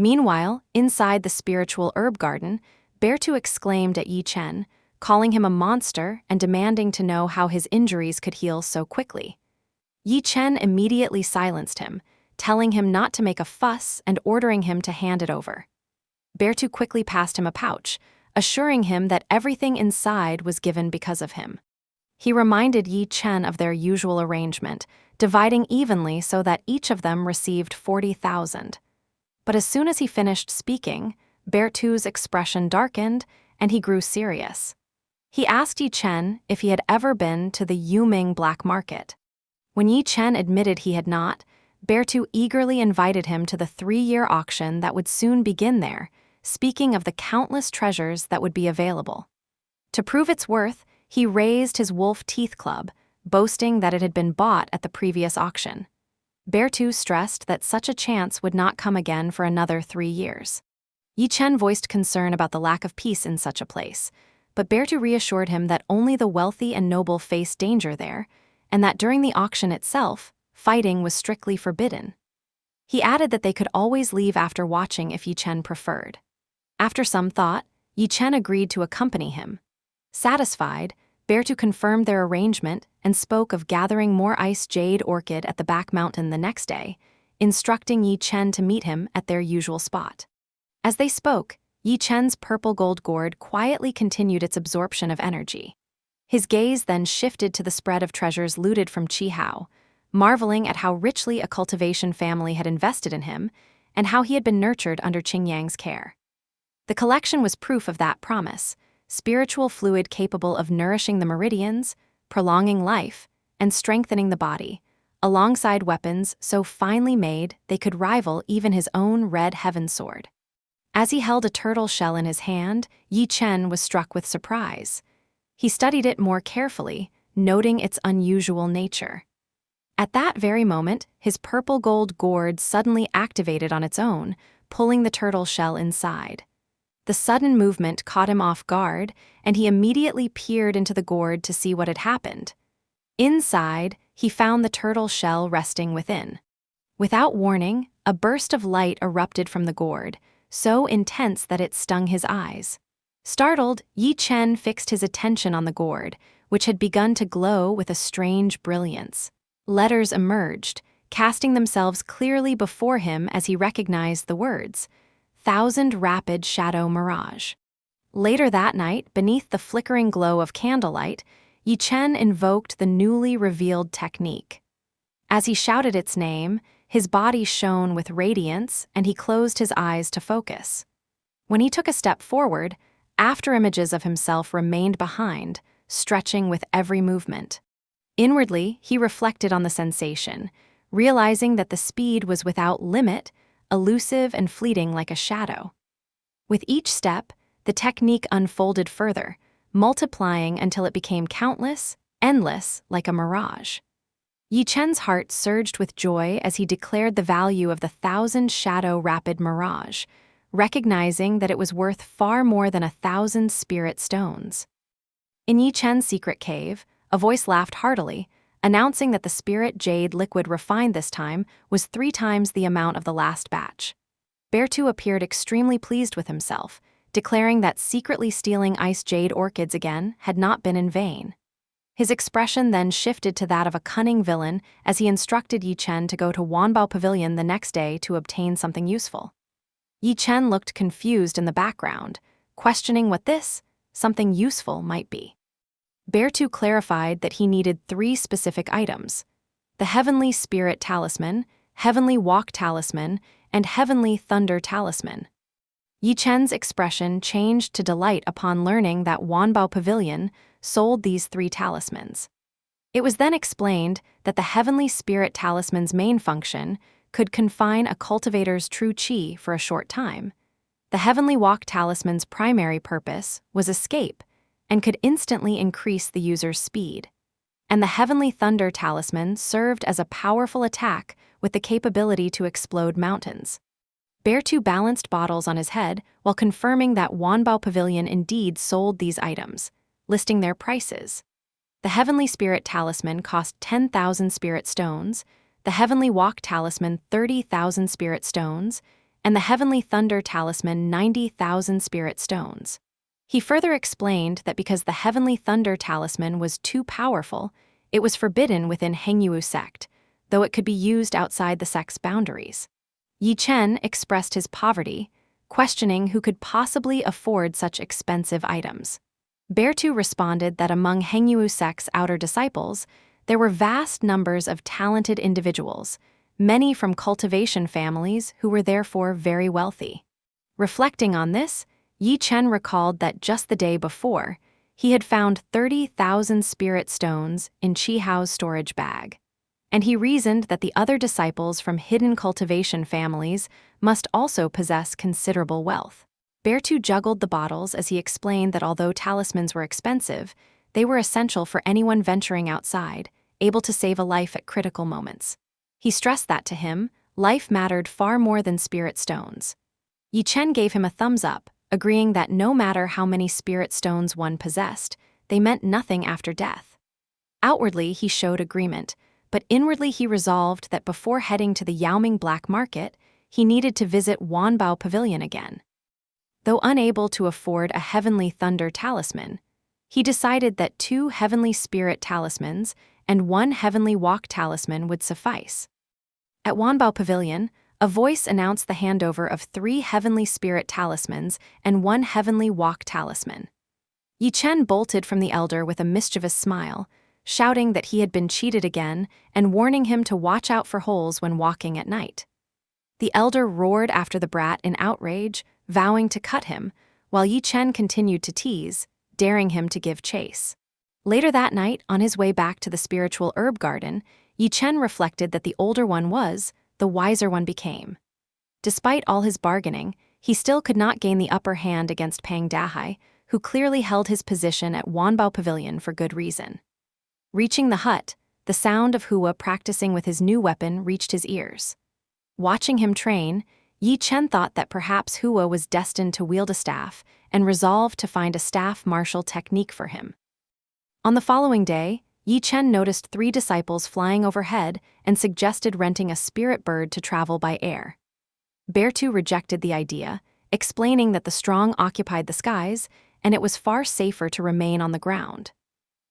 Meanwhile, inside the spiritual herb garden, Beartu exclaimed at Yi Chen, calling him a monster and demanding to know how his injuries could heal so quickly. Yi Chen immediately silenced him, telling him not to make a fuss and ordering him to hand it over. Beartu quickly passed him a pouch, assuring him that everything inside was given because of him. He reminded Yi Chen of their usual arrangement, dividing evenly so that each of them received 40,000. But as soon as he finished speaking, Beartu's expression darkened and he grew serious. He asked Yi Chen if he had ever been to the Yuming black market. When Yi Chen admitted he had not, Beartu eagerly invited him to the 3-year auction that would soon begin there, speaking of the countless treasures that would be available. To prove its worth, he raised his wolf teeth club, boasting that it had been bought at the previous auction. Beartu stressed that such a chance would not come again for another 3 years. Yi Chen voiced concern about the lack of peace in such a place, but Beartu reassured him that only the wealthy and noble faced danger there, and that during the auction itself, fighting was strictly forbidden. He added that they could always leave after watching if Yi Chen preferred. After some thought, Yi Chen agreed to accompany him. Satisfied, Beartu confirmed their arrangement and spoke of gathering more ice jade orchid at the back mountain the next day, instructing Yi Chen to meet him at their usual spot. As they spoke, Yi Chen's purple gold gourd quietly continued its absorption of energy. His gaze then shifted to the spread of treasures looted from Qihao, marveling at how richly a cultivation family had invested in him and how he had been nurtured under Qingyang's care. The collection was proof of that promise, spiritual fluid capable of nourishing the meridians, prolonging life, and strengthening the body, alongside weapons so finely made they could rival even his own red heaven sword. As he held a turtle shell in his hand, Yi Chen was struck with surprise. He studied it more carefully, noting its unusual nature. At that very moment, his purple gold gourd suddenly activated on its own, pulling the turtle shell inside. The sudden movement caught him off guard, and he immediately peered into the gourd to see what had happened. Inside, he found the turtle shell resting within. Without warning, a burst of light erupted from the gourd, so intense that it stung his eyes. Startled, Yi Chen fixed his attention on the gourd, which had begun to glow with a strange brilliance. Letters emerged, casting themselves clearly before him as he recognized the words, "Thousand Rapid Shadow Mirage." Later that night, beneath the flickering glow of candlelight, Yi Chen invoked the newly revealed technique. As he shouted its name, his body shone with radiance and he closed his eyes to focus. When he took a step forward, afterimages of himself remained behind, stretching with every movement. Inwardly, he reflected on the sensation, realizing that the speed was without limit, elusive and fleeting like a shadow. With each step, the technique unfolded further, multiplying until it became countless, endless, like a mirage. Yi Chen's heart surged with joy as he declared the value of the 1,000 shadow rapid mirage, recognizing that it was worth far more than 1,000 spirit stones. In Yi Chen's secret cave, a voice laughed heartily, announcing that the spirit jade liquid refined this time was 3 times the amount of the last batch. Beartu appeared extremely pleased with himself, declaring that secretly stealing ice jade orchids again had not been in vain. His expression then shifted to that of a cunning villain as he instructed Yi Chen to go to Wanbao Pavilion the next day to obtain something useful. Yi Chen looked confused in the background, questioning what this, something useful, might be. Beartu clarified that he needed 3 specific items: the Heavenly Spirit Talisman, Heavenly Walk Talisman, and Heavenly Thunder Talisman. Yi Chen's expression changed to delight upon learning that Wanbao Pavilion sold these 3 talismans. It was then explained that the Heavenly Spirit Talisman's main function could confine a cultivator's true qi for a short time. The Heavenly Walk Talisman's primary purpose was escape and could instantly increase the user's speed. And the Heavenly Thunder Talisman served as a powerful attack with the capability to explode mountains. Beartu balanced bottles on his head while confirming that Wanbao Pavilion indeed sold these items, listing their prices. The Heavenly Spirit Talisman cost 10,000 spirit stones, the Heavenly Walk Talisman 30,000 spirit stones, and the Heavenly Thunder Talisman 90,000 spirit stones. He further explained that because the Heavenly Thunder Talisman was too powerful, it was forbidden within MANHUA Sect, though it could be used outside the sect's boundaries. Yi Chen expressed his poverty, questioning who could possibly afford such expensive items. Bertu responded that among MANHUA Sect's outer disciples, there were vast numbers of talented individuals, many from cultivation families who were therefore very wealthy. Reflecting on this, Yi Chen recalled that just the day before, he had found 30,000 spirit stones in Chi Hao's storage bag, and he reasoned that the other disciples from hidden cultivation families must also possess considerable wealth. Bertu juggled the bottles as he explained that although talismans were expensive, they were essential for anyone venturing outside, able to save a life at critical moments. He stressed that to him, life mattered far more than spirit stones. Yi Chen gave him a thumbs up, agreeing that no matter how many spirit stones one possessed, they meant nothing after death. Outwardly, he showed agreement, but inwardly he resolved that before heading to the Yaoming Black Market, he needed to visit Wanbao Pavilion again. Though unable to afford a Heavenly Thunder Talisman, he decided that 2 Heavenly Spirit Talismans and 1 Heavenly Walk Talisman would suffice. At Wanbao Pavilion, a voice announced the handover of 3 Heavenly Spirit Talismans and 1 Heavenly Walk Talisman. Yi Chen bolted from the elder with a mischievous smile, shouting that he had been cheated again and warning him to watch out for holes when walking at night. The elder roared after the brat in outrage, vowing to cut him, while Yi Chen continued to tease, daring him to give chase. Later that night, on his way back to the spiritual herb garden, Yi Chen reflected that the older one was, the wiser one became. Despite all his bargaining, he still could not gain the upper hand against Pang Dahai, who clearly held his position at Wanbao Pavilion for good reason. Reaching the hut, the sound of Hua practicing with his new weapon reached his ears. Watching him train, Yi Chen thought that perhaps Hua was destined to wield a staff and resolved to find a staff martial technique for him. On the following day, Yi Chen noticed 3 disciples flying overhead and suggested renting a spirit bird to travel by air. Bertu rejected the idea, explaining that the strong occupied the skies and it was far safer to remain on the ground.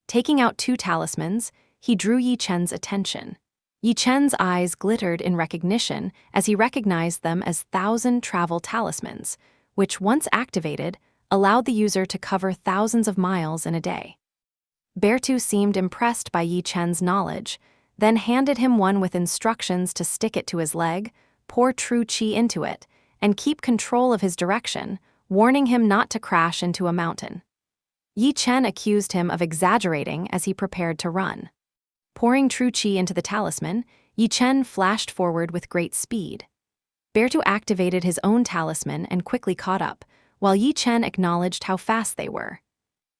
Taking out 2 talismans, he drew Yi Chen's attention. Yi Chen's eyes glittered in recognition as he recognized them as 1,000 travel talismans, which, once activated, allowed the user to cover thousands of miles in a day. Bertu seemed impressed by Yi Chen's knowledge, then handed him one with instructions to stick it to his leg, pour true qi into it, and keep control of his direction, warning him not to crash into a mountain. Yi Chen accused him of exaggerating as he prepared to run. Pouring true qi into the talisman, Yi Chen flashed forward with great speed. Bertu activated his own talisman and quickly caught up, while Yi Chen acknowledged how fast they were.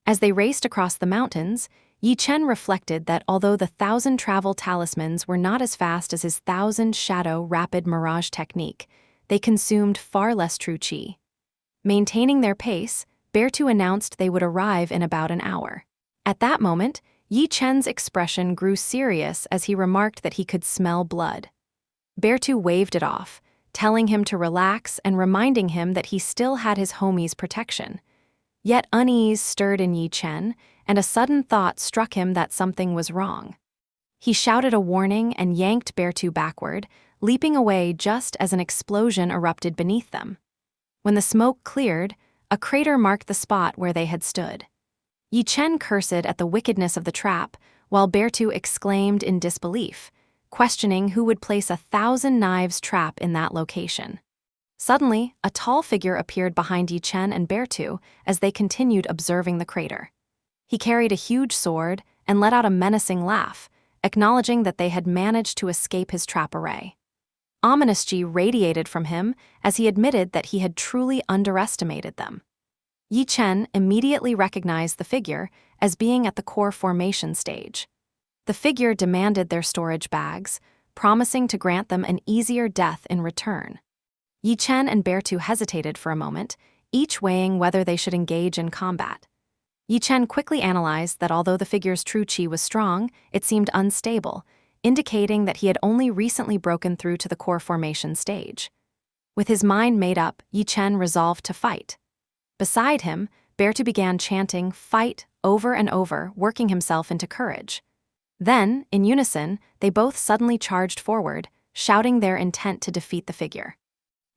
As they raced across the mountains, Yi Chen reflected that although the 1,000 travel talismans were not as fast as his 1,000 shadow rapid mirage technique, they consumed far less true qi. Maintaining their pace, Bertu announced they would arrive in about an hour. At that moment, Yi Chen's expression grew serious as he remarked that he could smell blood. Bertu waved it off, telling him to relax and reminding him that he still had his homie's protection. Yet unease stirred in Yi Chen, and a sudden thought struck him that something was wrong. He shouted a warning and yanked Bertu backward, leaping away just as an explosion erupted beneath them. When the smoke cleared, a crater marked the spot where they had stood. Yi Chen cursed at the wickedness of the trap, while Bertu exclaimed in disbelief, questioning who would place a 1,000 knives trap in that location. Suddenly, a tall figure appeared behind Yi Chen and Bertu as they continued observing the crater. He carried a huge sword and let out a menacing laugh, acknowledging that they had managed to escape his trap array. Ominous Ji radiated from him as he admitted that he had truly underestimated them. Yi Chen immediately recognized the figure as being at the core formation stage. The figure demanded their storage bags, promising to grant them an easier death in return. Yi Chen and Bertu hesitated for a moment, each weighing whether they should engage in combat. Yi Chen quickly analyzed that although the figure's true qi was strong, it seemed unstable, indicating that he had only recently broken through to the core formation stage. With his mind made up, Yi Chen resolved to fight. Beside him, Bertu began chanting "fight" over and over, working himself into courage. Then, in unison, they both suddenly charged forward, shouting their intent to defeat the figure.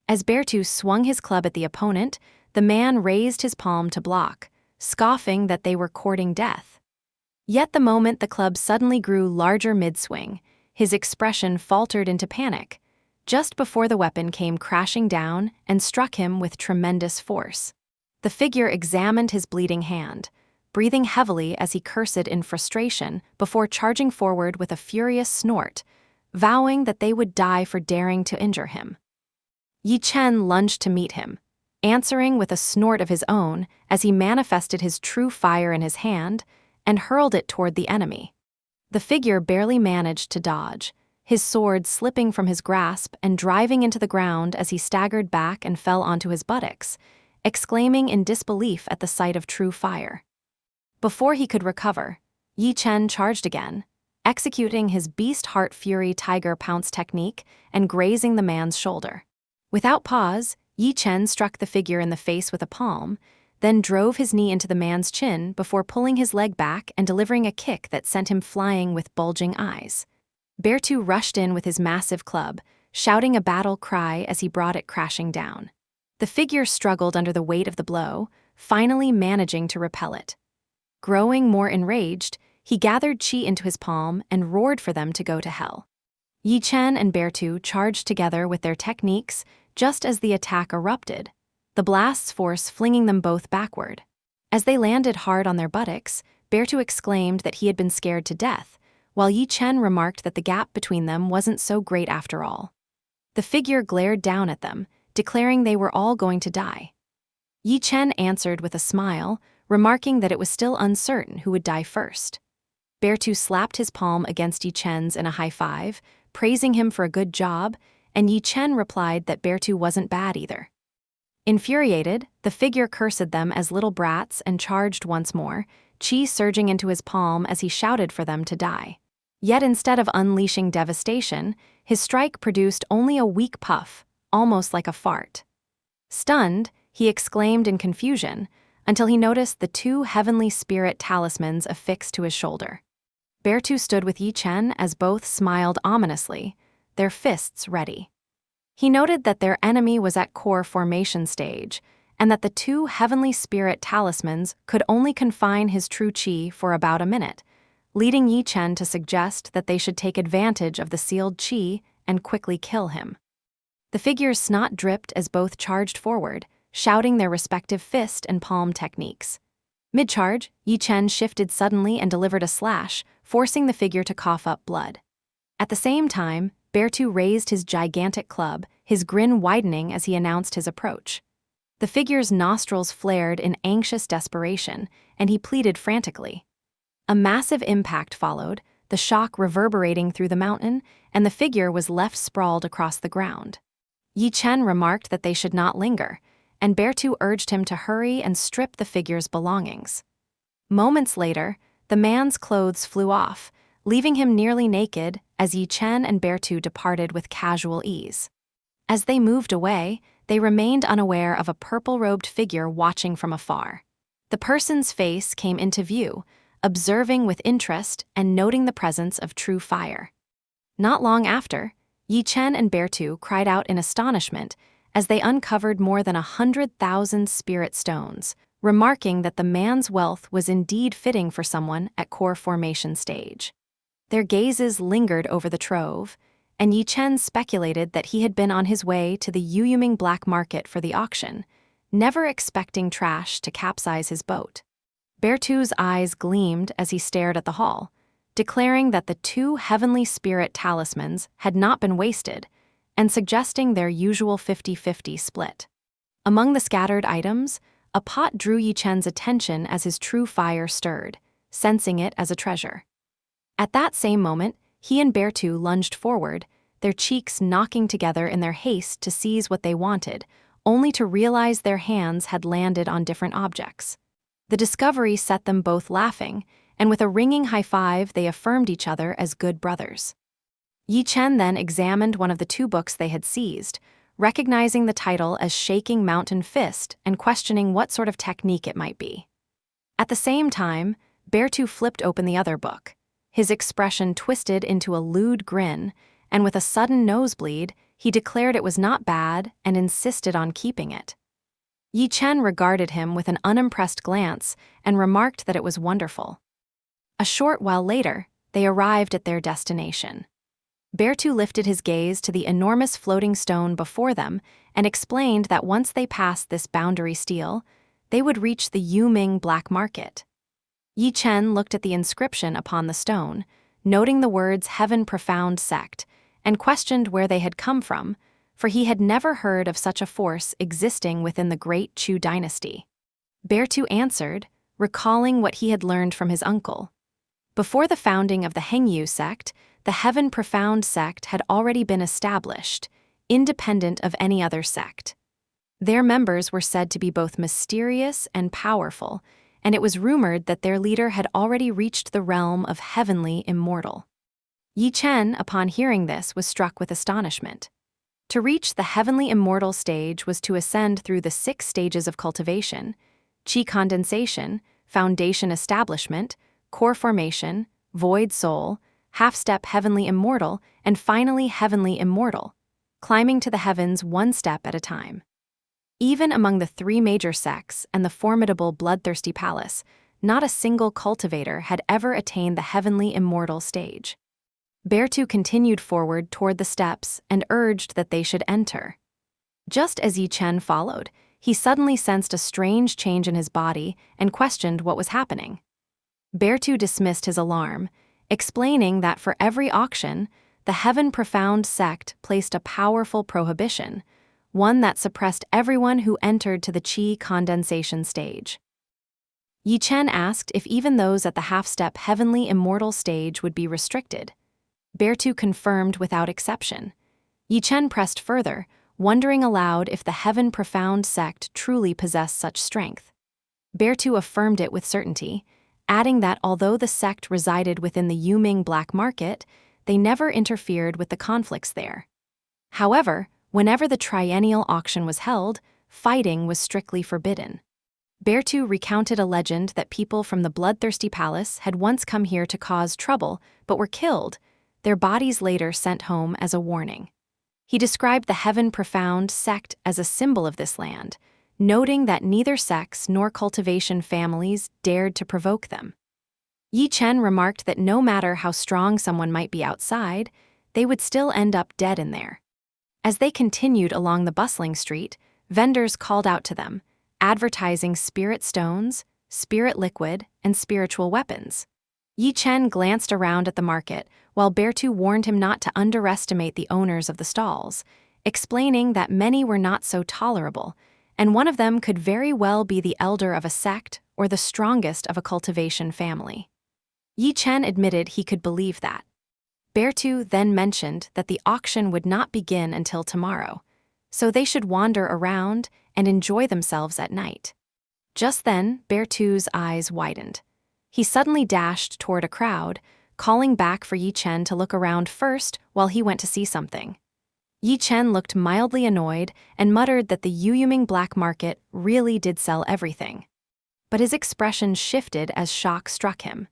As Bertu swung his club at the opponent, the man raised his palm to block, scoffing that they were courting death. Yet the moment the club suddenly grew larger mid-swing, his expression faltered into panic, just before the weapon came crashing down and struck him with tremendous force. The figure examined his bleeding hand, breathing heavily as he cursed in frustration before charging forward with a furious snort, vowing that they would die for daring to injure him. Yi Chen lunged to meet him, answering with a snort of his own as he manifested his true fire in his hand and hurled it toward the enemy. The figure barely managed to dodge, his sword slipping from his grasp and driving into the ground as he staggered back and fell onto his buttocks, exclaiming in disbelief at the sight of true fire. Before he could recover, Yi Chen charged again, executing his beast heart fury tiger pounce technique and grazing the man's shoulder. Without pause, Yi Chen struck the figure in the face with a palm, then drove his knee into the man's chin before pulling his leg back and delivering a kick that sent him flying with bulging eyes. Bertu rushed in with his massive club, shouting a battle cry as he brought it crashing down. The figure struggled under the weight of the blow, finally managing to repel it. Growing more enraged, he gathered chi into his palm and roared for them to go to hell. Yi Chen and Bertu charged together with their techniques just as the attack erupted, the blast's force flinging them both backward. As they landed hard on their buttocks, Bertu exclaimed that he had been scared to death, while Yi Chen remarked that the gap between them wasn't so great after all. The figure glared down at them, declaring they were all going to die. Yi Chen answered with a smile, remarking that it was still uncertain who would die first. Bertu slapped his palm against Yi Chen's in a high five, praising him for a good job, and Yi Chen replied that Bertu wasn't bad either. Infuriated, the figure cursed them as little brats and charged once more, chi surging into his palm as he shouted for them to die. Yet instead of unleashing devastation, his strike produced only a weak puff, almost like a fart. Stunned, he exclaimed in confusion, until he noticed the two heavenly spirit talismans affixed to his shoulder. Bertu stood with Yi Chen as both smiled ominously, their fists ready. He noted that their enemy was at core formation stage, and that the two heavenly spirit talismans could only confine his true chi for about a minute, leading Yi Chen to suggest that they should take advantage of the sealed chi and quickly kill him. The figure's snot dripped as both charged forward, shouting their respective fist and palm techniques. Mid-charge, Yi Chen shifted suddenly and delivered a slash, forcing the figure to cough up blood. At the same time, Bertu raised his gigantic club, his grin widening as he announced his approach. The figure's nostrils flared in anxious desperation, and he pleaded frantically. A massive impact followed, the shock reverberating through the mountain, and the figure was left sprawled across the ground. Yi Chen remarked that they should not linger, and Bertu urged him to hurry and strip the figure's belongings. Moments later, the man's clothes flew off, leaving him nearly naked as Yi Chen and Bertu departed with casual ease. As they moved away, they remained unaware of a purple-robed figure watching from afar. The person's face came into view, observing with interest and noting the presence of true fire. Not long after, Yi Chen and Bertu cried out in astonishment as they uncovered more than 100,000 spirit stones, remarking that the man's wealth was indeed fitting for someone at core formation stage. Their gazes lingered over the trove, and Yi Chen speculated that he had been on his way to the Yuyuming black market for the auction, never expecting trash to capsize his boat. Bertu's eyes gleamed as he stared at the haul, declaring that the two heavenly spirit talismans had not been wasted, and suggesting their usual 50-50 split. Among the scattered items, a pot drew Yi Chen's attention as his true fire stirred, sensing it as a treasure. At that same moment, he and Bertu lunged forward, their cheeks knocking together in their haste to seize what they wanted, only to realize their hands had landed on different objects. The discovery set them both laughing, and with a ringing high five they affirmed each other as good brothers. Yi Chen then examined one of the two books they had seized, recognizing the title as Shaking Mountain Fist and questioning what sort of technique it might be. At the same time, Bertu flipped open the other book. His expression twisted into a lewd grin, and with a sudden nosebleed, he declared it was not bad and insisted on keeping it. Yi Chen regarded him with an unimpressed glance and remarked that it was wonderful. A short while later, they arrived at their destination. Bertu lifted his gaze to the enormous floating stone before them and explained that once they passed this boundary stele, they would reach the Yuming black market. Yi Chen looked at the inscription upon the stone, noting the words Heaven Profound Sect, and questioned where they had come from, for he had never heard of such a force existing within the great Chu dynasty. Bertu answered, recalling what he had learned from his uncle. Before the founding of the Hengyu sect, the Heaven Profound sect had already been established, independent of any other sect. Their members were said to be both mysterious and powerful, and it was rumored that their leader had already reached the realm of heavenly immortal. Yi Chen, upon hearing this, was struck with astonishment. To reach the heavenly immortal stage was to ascend through the 6 stages of cultivation: chi condensation, foundation establishment, core formation, void soul, half-step heavenly immortal, and finally heavenly immortal, climbing to the heavens one step at a time. Even among the 3 major sects and the formidable bloodthirsty palace, not a single cultivator had ever attained the heavenly immortal stage. Bertu continued forward toward the steps and urged that they should enter. Just as Yi Chen followed, he suddenly sensed a strange change in his body and questioned what was happening. Bertu dismissed his alarm, explaining that for every auction, the Heaven Profound sect placed a powerful prohibition, one that suppressed everyone who entered to the chi condensation stage. Yi Chen asked if even those at the half-step heavenly immortal stage would be restricted. Bertu confirmed without exception. Yi Chen pressed further, wondering aloud if the Heaven Profound sect truly possessed such strength. Bertu affirmed it with certainty, adding that although the sect resided within the Yuming black market, they never interfered with the conflicts there. However, whenever the triennial auction was held, fighting was strictly forbidden. Bertu recounted a legend that people from the bloodthirsty palace had once come here to cause trouble but were killed, their bodies later sent home as a warning. He described the Heaven Profound sect as a symbol of this land, noting that neither sects nor cultivation families dared to provoke them. Yi Chen remarked that no matter how strong someone might be outside, they would still end up dead in there. As they continued along the bustling street, vendors called out to them, advertising spirit stones, spirit liquid, and spiritual weapons. Yi Chen glanced around at the market, while Bertu warned him not to underestimate the owners of the stalls, explaining that many were not so tolerable, and one of them could very well be the elder of a sect or the strongest of a cultivation family. Yi Chen admitted he could believe that. Bertu then mentioned that the auction would not begin until tomorrow, so they should wander around and enjoy themselves at night. Just then, Bertu's eyes widened. He suddenly dashed toward a crowd, calling back for Yi Chen to look around first while he went to see something. Yi Chen looked mildly annoyed and muttered that the Yuming black market really did sell everything. But his expression shifted as shock struck him.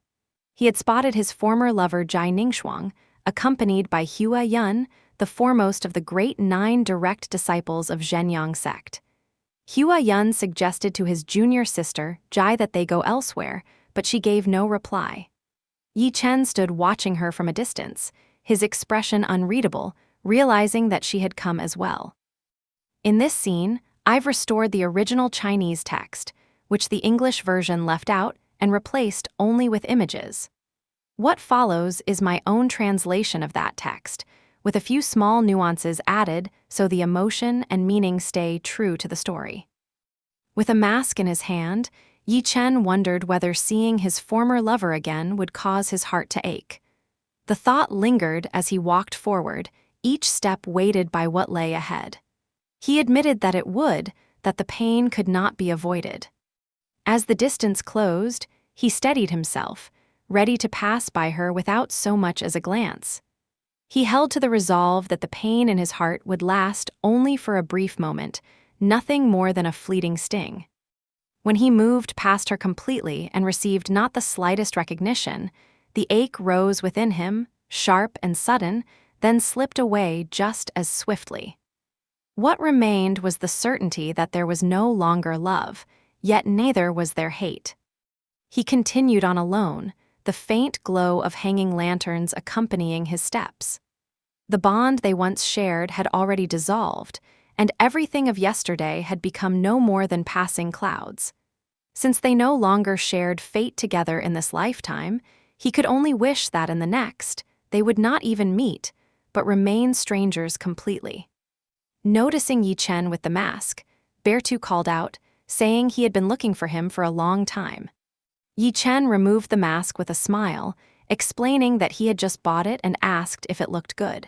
He had spotted his former lover Jai Ningxuang, accompanied by Hua Yun, the foremost of the great 9 direct disciples of Zhenyang sect. Hua Yun suggested to his junior sister, Jai, that they go elsewhere, but she gave no reply. Yi Chen stood watching her from a distance, his expression unreadable, realizing that she had come as well. In this scene, I've restored the original Chinese text, which the English version left out and replaced only with images. What follows is my own translation of that text, with a few small nuances added so the emotion and meaning stay true to the story. With a mask in his hand, Yi Chen wondered whether seeing his former lover again would cause his heart to ache. The thought lingered as he walked forward, each step weighted by what lay ahead. He admitted that it would, that the pain could not be avoided. As the distance closed, he steadied himself, ready to pass by her without so much as a glance. He held to the resolve that the pain in his heart would last only for a brief moment, nothing more than a fleeting sting. When he moved past her completely and received not the slightest recognition, the ache rose within him, sharp and sudden, then slipped away just as swiftly. What remained was the certainty that there was no longer love, yet neither was there hate. He continued on alone, the faint glow of hanging lanterns accompanying his steps. The bond they once shared had already dissolved, and everything of yesterday had become no more than passing clouds. Since they no longer shared fate together in this lifetime, he could only wish that in the next, they would not even meet, but remain strangers completely. Noticing Yi Chen with the mask, Bertu called out, saying he had been looking for him for a long time. Yi Chen removed the mask with a smile, explaining that he had just bought it and asked if it looked good.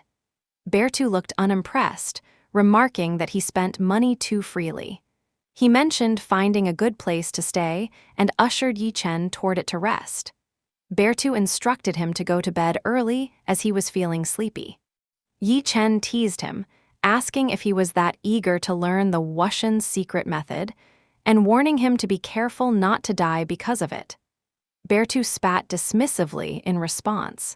Bertu looked unimpressed, remarking that he spent money too freely. He mentioned finding a good place to stay and ushered Yi Chen toward it to rest. Bertu instructed him to go to bed early as he was feeling sleepy. Yi Chen teased him, asking if he was that eager to learn the Wuxian's secret method, and warning him to be careful not to die because of it. Bertu spat dismissively in response.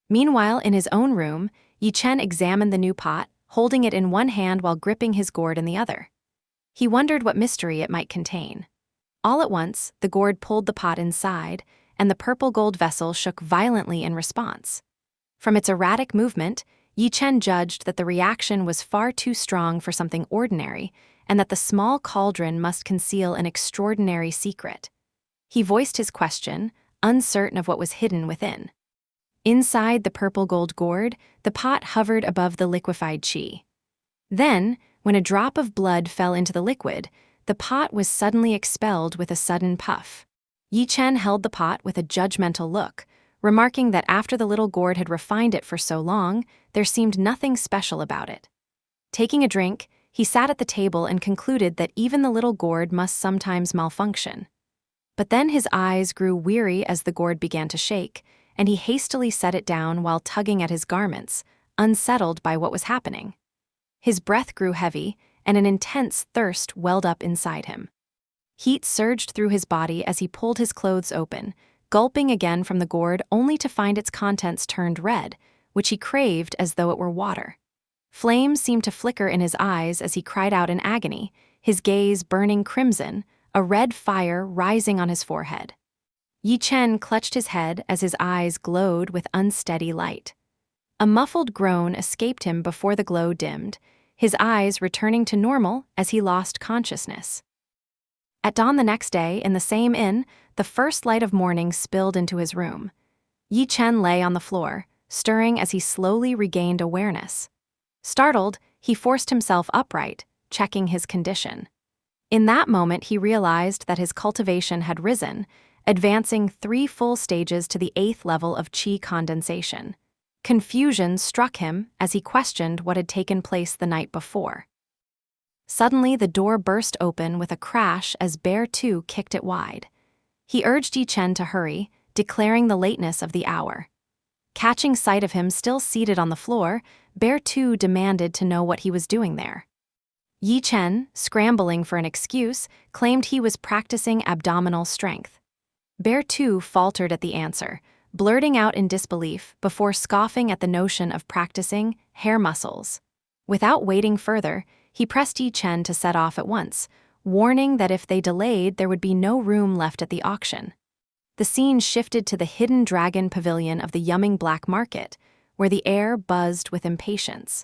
Meanwhile, in his own room, Yi Chen examined the new pot, holding it in one hand while gripping his gourd in the other. He wondered what mystery it might contain. All at once, the gourd pulled the pot inside, and the purple-gold vessel shook violently in response. From its erratic movement, Yi Chen judged that the reaction was far too strong for something ordinary, and that the small cauldron must conceal an extraordinary secret. He voiced his question, uncertain of what was hidden within. Inside the purple-gold gourd, the pot hovered above the liquefied qi. Then, when a drop of blood fell into the liquid, the pot was suddenly expelled with a sudden puff. Yi Chen held the pot with a judgmental look, remarking that after the little gourd had refined it for so long, there seemed nothing special about it. Taking a drink, he sat at the table and concluded that even the little gourd must sometimes malfunction. But then his eyes grew weary as the gourd began to shake, and he hastily set it down while tugging at his garments, unsettled by what was happening. His breath grew heavy, and an intense thirst welled up inside him. Heat surged through his body as he pulled his clothes open, gulping again from the gourd only to find its contents turned red, which he craved as though it were water. Flames seemed to flicker in his eyes as he cried out in agony, his gaze burning crimson, a red fire rising on his forehead. Yi Chen clutched his head as his eyes glowed with unsteady light. A muffled groan escaped him before the glow dimmed, his eyes returning to normal as he lost consciousness. At dawn the next day, in the same inn, the first light of morning spilled into his room. Yi Chen lay on the floor, stirring as he slowly regained awareness. Startled, he forced himself upright, checking his condition. In that moment, he realized that his cultivation had risen, advancing 3 full stages to the 8th level of qi condensation. Confusion struck him as he questioned what had taken place the night before. Suddenly, the door burst open with a crash as Bertu kicked it wide. He urged Yi Chen to hurry, declaring the lateness of the hour. Catching sight of him still seated on the floor, Bertu demanded to know what he was doing there. Yi Chen, scrambling for an excuse, claimed he was practicing abdominal strength. Bertu faltered at the answer, blurting out in disbelief before scoffing at the notion of practicing hair muscles. Without waiting further, he pressed Yi Chen to set off at once, warning that if they delayed, there would be no room left at the auction. The scene shifted to the hidden dragon pavilion of the yumming black market, where the air buzzed with impatience.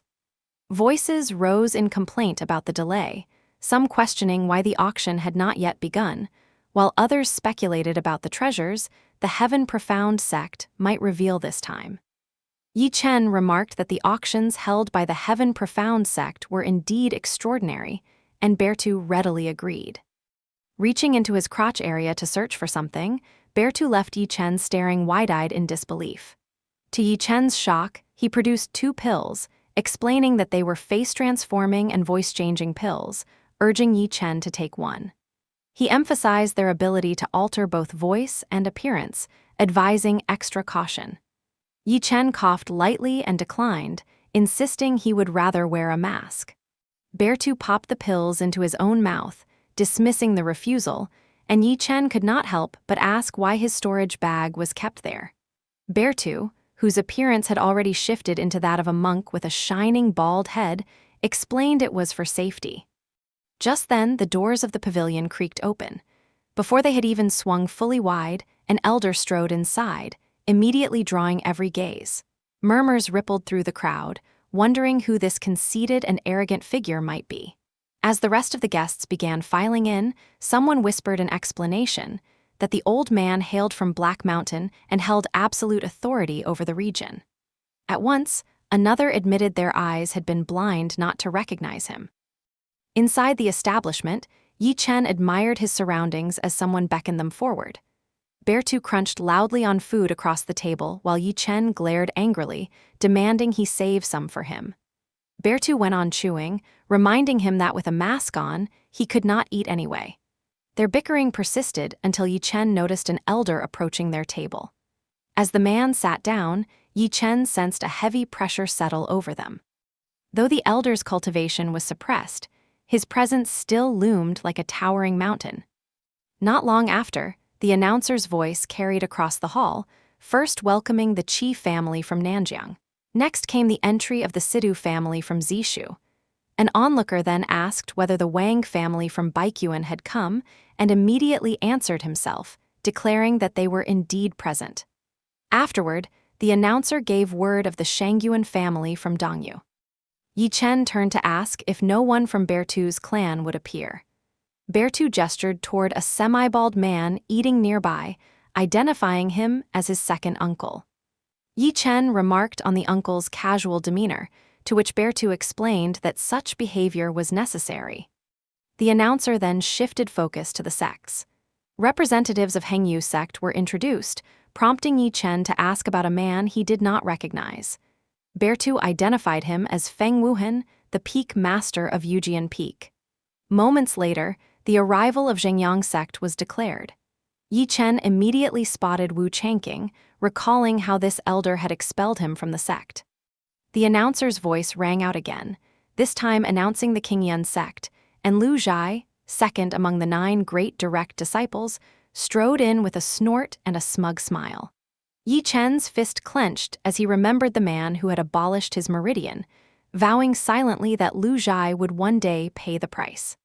Voices rose in complaint about the delay, some questioning why the auction had not yet begun, while others speculated about the treasures the Heaven Profound Sect might reveal this time. Yi Chen remarked that the auctions held by the Heaven Profound Sect were indeed extraordinary, and Bertu readily agreed. Reaching into his crotch area to search for something, Bertu left Yi Chen staring wide-eyed in disbelief. To Yi Chen's shock, he produced 2 pills, explaining that they were face-transforming and voice-changing pills, urging Yi Chen to take one. He emphasized their ability to alter both voice and appearance, advising extra caution. Yi Chen coughed lightly and declined, insisting he would rather wear a mask. Bertu popped the pills into his own mouth, dismissing the refusal, and Yi Chen could not help but ask why his storage bag was kept there. Bertu, whose appearance had already shifted into that of a monk with a shining bald head, explained it was for safety. Just then, the doors of the pavilion creaked open. Before they had even swung fully wide, an elder strode inside, immediately drawing every gaze. Murmurs rippled through the crowd, wondering who this conceited and arrogant figure might be. As the rest of the guests began filing in, someone whispered an explanation that the old man hailed from Black Mountain and held absolute authority over the region. At once, another admitted their eyes had been blind not to recognize him. Inside the establishment, Yi Chen admired his surroundings as someone beckoned them forward. Bertu crunched loudly on food across the table while Yi Chen glared angrily, demanding he save some for him. Bertu went on chewing, reminding him that with a mask on, he could not eat anyway. Their bickering persisted until Yi Chen noticed an elder approaching their table. As the man sat down, Yi Chen sensed a heavy pressure settle over them. Though the elder's cultivation was suppressed, his presence still loomed like a towering mountain. Not long after, the announcer's voice carried across the hall, first welcoming the Qi family from Nanjiang. Next came the entry of the Sidu family from Zishu. An onlooker then asked whether the Wang family from Baikyuan had come and immediately answered himself, declaring that they were indeed present. Afterward, the announcer gave word of the Shangyuan family from Dongyu. Yi Chen turned to ask if no one from Bertu's clan would appear. Bertu gestured toward a semi-bald man eating nearby, identifying him as his second uncle. Yi Chen remarked on the uncle's casual demeanor, to which Bertu explained that such behavior was necessary. The announcer then shifted focus to the sects. Representatives of Hengyu sect were introduced, prompting Yi Chen to ask about a man he did not recognize. Bertu identified him as Feng Wuhan, the peak master of Yujian Peak. Moments later, the arrival of Zhengyang sect was declared. Yi Chen immediately spotted Wu Changqing, recalling how this elder had expelled him from the sect. The announcer's voice rang out again, this time announcing the Qingyun sect, and Lu Zhai, second among the 9 great direct disciples, strode in with a snort and a smug smile. Yi Chen's fist clenched as he remembered the man who had abolished his meridian, vowing silently that Lu Zhai would one day pay the price.